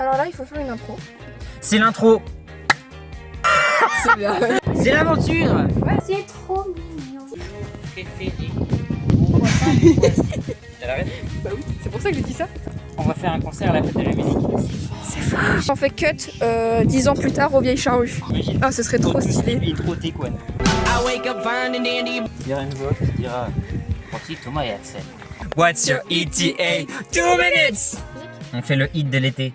Alors là, il faut faire une intro. C'est l'intro. C'est bien. C'est l'aventure. Ouais, c'est trop mignon. Elle arrête. Bah oui, c'est pour ça que j'ai dit ça. On va faire un concert à la fête de la musique. C'est fort. On fait cut 10 ans plus tard aux Vieilles Charrues. Ah, ce serait trop stylé. Intro Taekwondo. Il y aura une voix qui dira voici Thomas et Axel. What's your ETA? 2 minutes. On fait le hit de l'été.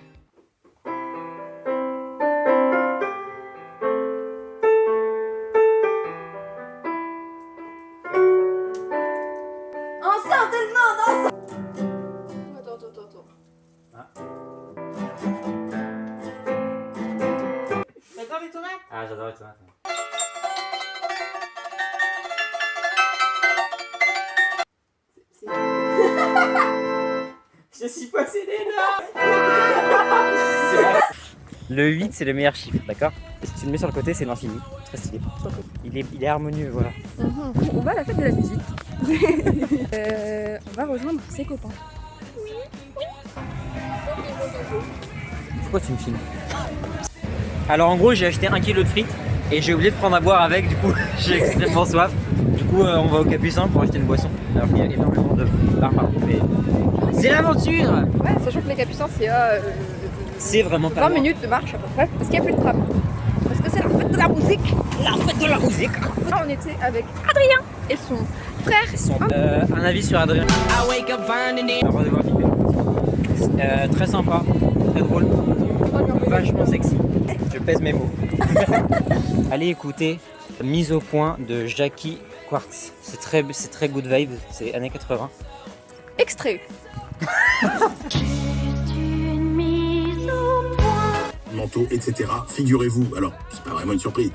T'adores les tomates? Ah, j'adore les tomates. Je suis possédé là. Le 8, c'est le meilleur chiffre, d'accord? Si tu le mets sur le côté, c'est l'infini. Très stylé. Il est harmonieux, voilà. On va à la fête de la musique. On va rejoindre ses copains. Pourquoi tu me filmes? Alors en gros, j'ai acheté 1 kg de frites et j'ai oublié de prendre à boire avec, du coup j'ai extrêmement soif. Du coup on va au Capucin pour acheter une boisson. Alors qu'il y a énormément de bars partout, mais c'est l'aventure. Ouais, sachant que les Capucins, c'est C'est vraiment pas 20 loin. minutes de marche à peu près, parce qu'il n'y a plus de tram. Parce que c'est la fête de la musique. La fête de la musique. Là, on était avec Adrien et son frère. Un avis sur Adrien. On va devoir vivre. Très sympa, très drôle, vachement sexy. Je pèse mes mots. Allez écouter Mise au point de Jackie Quartz. C'est très good vibe, c'est années 80. Extrait. Manteau, etc. Figurez-vous, alors c'est pas vraiment une surprise,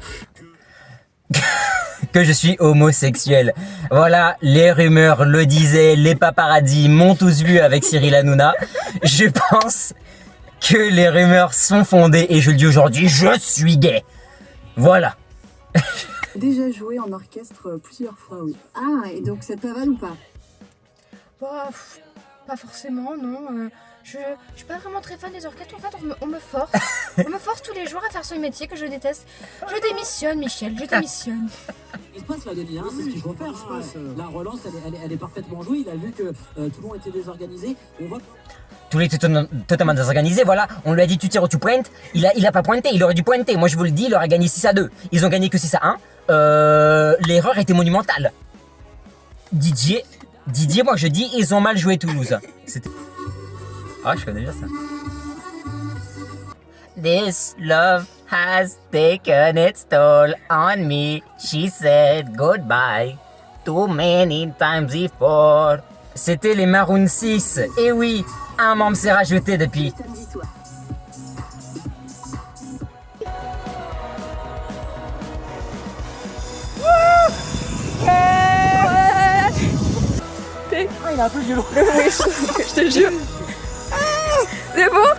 Que je suis homosexuel. Voilà, les rumeurs le disaient, les paparazzis m'ont tous vu avec Cyril Hanouna. Je pense que les rumeurs sont fondées et je le dis aujourd'hui, je suis gay. Voilà. Déjà joué en orchestre plusieurs fois, oui. Ah, et donc ça te va ou pas? Bah, pas forcément, non. Je suis pas vraiment très fan des orchestres. En fait, on me force. On me force tous les jours à faire ce métier que je déteste. Je démissionne, Michel, je démissionne. Il se passe là, Denis, hein, c'est ce qu'il faut faire. La relance, elle est parfaitement jouée. Il a vu que tout le monde était désorganisé. On voit. Tous les totalement désorganisés, voilà. On lui a dit tu tires ou tu pointes. Il a pas pointé, il aurait dû pointer. Moi je vous le dis, il aurait gagné 6-2. Ils ont gagné que 6-1. L'erreur était monumentale. Didier, moi je dis, ils ont mal joué Toulouse. Ah, je connais bien ça. This love has taken its toll on me. She said goodbye too many times before. C'était les Maroon 6. Et oui, un membre s'est rajouté depuis. Samedi soir. Ah, il a un peu violent. Oui, je te jure. C'est bon?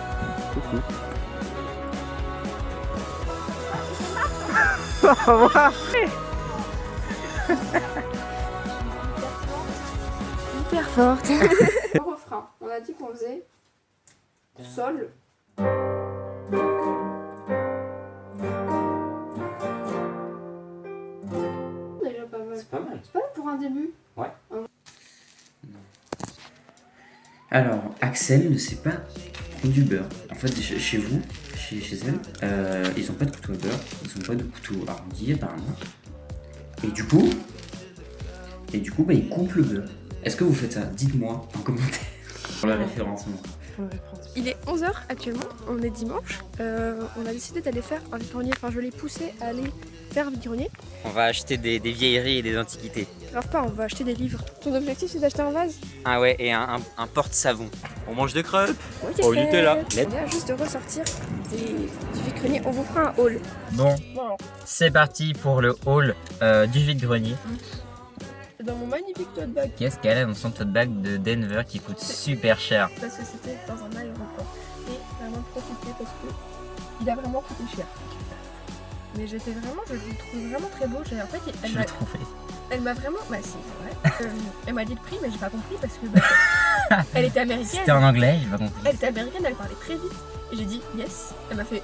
Hyper forte. Le refrain, on a dit qu'on faisait sol. Déjà pas mal. C'est pas mal. C'est pas mal pour un début. Ouais. Alors, Axel ne sait pas prendre du beurre. En fait, chez vous, chez elle, ils n'ont pas de couteau à beurre, ils n'ont pas de couteau arrondi apparemment. Et du coup, bah, ils coupent le beurre. Est-ce que vous faites ça? Dites-moi en commentaire pour le référencement. Il est 11h actuellement, on est dimanche. On a décidé d'aller faire un vide-grenier. Enfin, je l'ai poussé à aller faire un vide-grenier. On va acheter des vieilleries et des antiquités. Alors pas, on va acheter des livres. Ton objectif, c'est d'acheter un vase? Ah ouais, et un porte-savon. On mange de crêpes. Ok. Oh, Nutella. On vient juste de ressortir du vide-grenier. On vous fera un haul. Bon, Voilà. c'est parti pour le haul du vide-grenier. C'est dans mon magnifique tote bag. Qu'est-ce qu'elle a dans son tote bag de Denver qui coûte super cher? Parce que c'était dans un aéroport. Et vraiment profiter parce que il a vraiment coûté cher. Mais j'étais vraiment, je le trouve vraiment très beau. En fait, Je l'ai trouvé. elle m'a vraiment. Bah, c'est vrai. Elle m'a dit le prix, mais j'ai pas compris parce que bah, elle était américaine. C'était en anglais, j'ai pas compris. Elle était américaine, elle parlait très vite. Et j'ai dit yes. Elle m'a fait.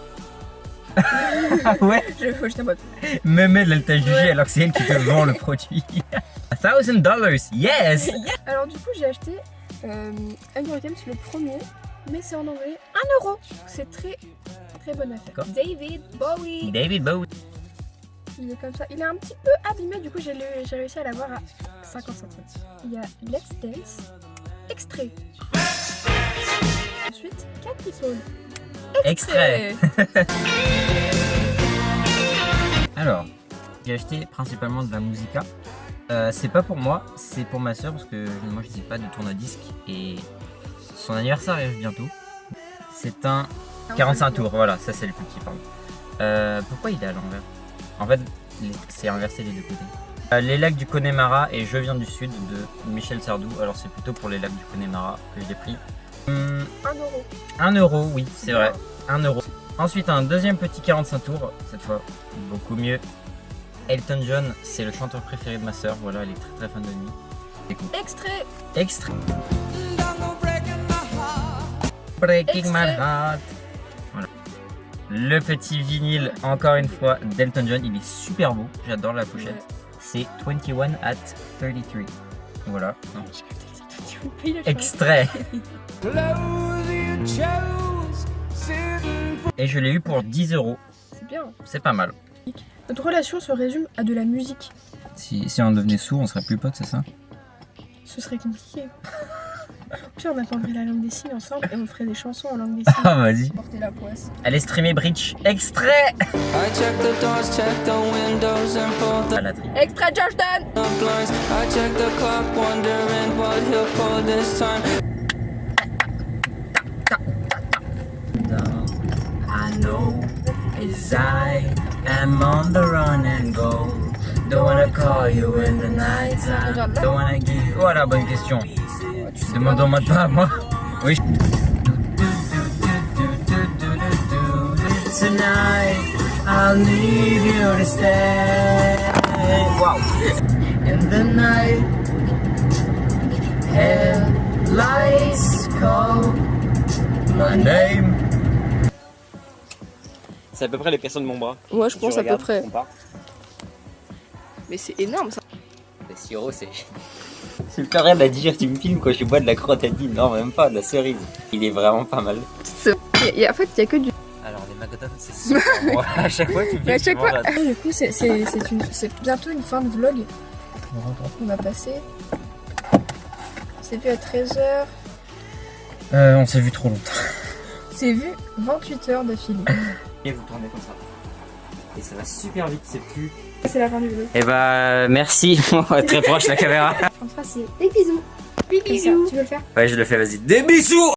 Ouais. J'étais en mode. Même elle t'a jugé Ouais. alors que c'est elle qui te vend le produit. $1,000, yes. Alors du coup j'ai acheté Hunger Games le premier, mais c'est en anglais 1 €. C'est très très bonne affaire. D'accord. David Bowie. David Bowie. Il est comme ça. Il est un petit peu abîmé, du coup j'ai réussi à l'avoir à 50 centimes. Il y a Let's Dance, extrait. Ensuite, Cat People. Extrait. Alors, j'ai acheté principalement de la musica. C'est pas pour moi, c'est pour ma soeur parce que moi je n'ai pas de tourne-disque et son anniversaire arrive bientôt. C'est un 45 tours, voilà, ça c'est le plus petit, pardon. Pourquoi il est à l'envers? En fait, c'est inversé des deux côtés. Les lacs du Connemara et Je viens du Sud de Michel Sardou. Alors c'est plutôt pour les lacs du Connemara que j'ai pris. 1 €. 1 €, oui, c'est vrai. 1 €. Ensuite, un deuxième petit 45 tours, cette fois beaucoup mieux. Elton John, c'est le chanteur préféré de ma soeur. Voilà, elle est très très fan de lui. Écoute. Extrait. Extrait. Breaking my Extrait. heart. Voilà. Le petit vinyle, encore une fois, d'Elton John. Il est super beau. J'adore la pochette. C'est 21 at 33. Voilà. Non. Extrait. Et je l'ai eu pour 10 €. C'est bien. C'est pas mal. Notre relation se résume à de la musique. Si on devenait sourd, on serait plus potes, c'est ça? Ce serait compliqué. Puis on apprendrait la langue des signes ensemble et on ferait des chansons en langue des signes. Ah, vas-y. Porter la poisse. Allez streamer Breach. Extrait. I check the doors, check the windows and pull the À la tri. Extrait Jordan. blinds. I check the clock, wondering what he'll pull this time. I know as I am on the run and go. Don't wanna call you in the night time. Don't wanna give. Voilà, bonne question. Demande pas à moi. Oui. Tonight, I'll leave you to stay. Wow. In the night, headlights call my name. C'est à peu près l'épaisseur de mon bras. Ouais, je Si pense tu à peu regardes, près. compare. Mais c'est énorme ça. Le sirop, c'est. C'est plus rien à dire, tu me filmes quand je bois de la crotadine. Non, même pas, de la cerise. Il est vraiment pas mal. En fait, il y a que du. Alors, les magotas, c'est super bon. À chaque fois, tu me Mais à filmes. chaque fois. Ah, du coup, c'est bientôt une fin de vlog. On va passer. C'est vu à 13h. On s'est vu trop longtemps. C'est vu 28 heures d'affilée. Et vous tournez comme ça. Et ça va super vite, c'est plus. C'est la fin du vlog. Eh bah, merci. Très proche la caméra. On fera c'est des bisous. Des bisous. Tu veux le faire? Ouais, je le fais, vas-y. Des bisous!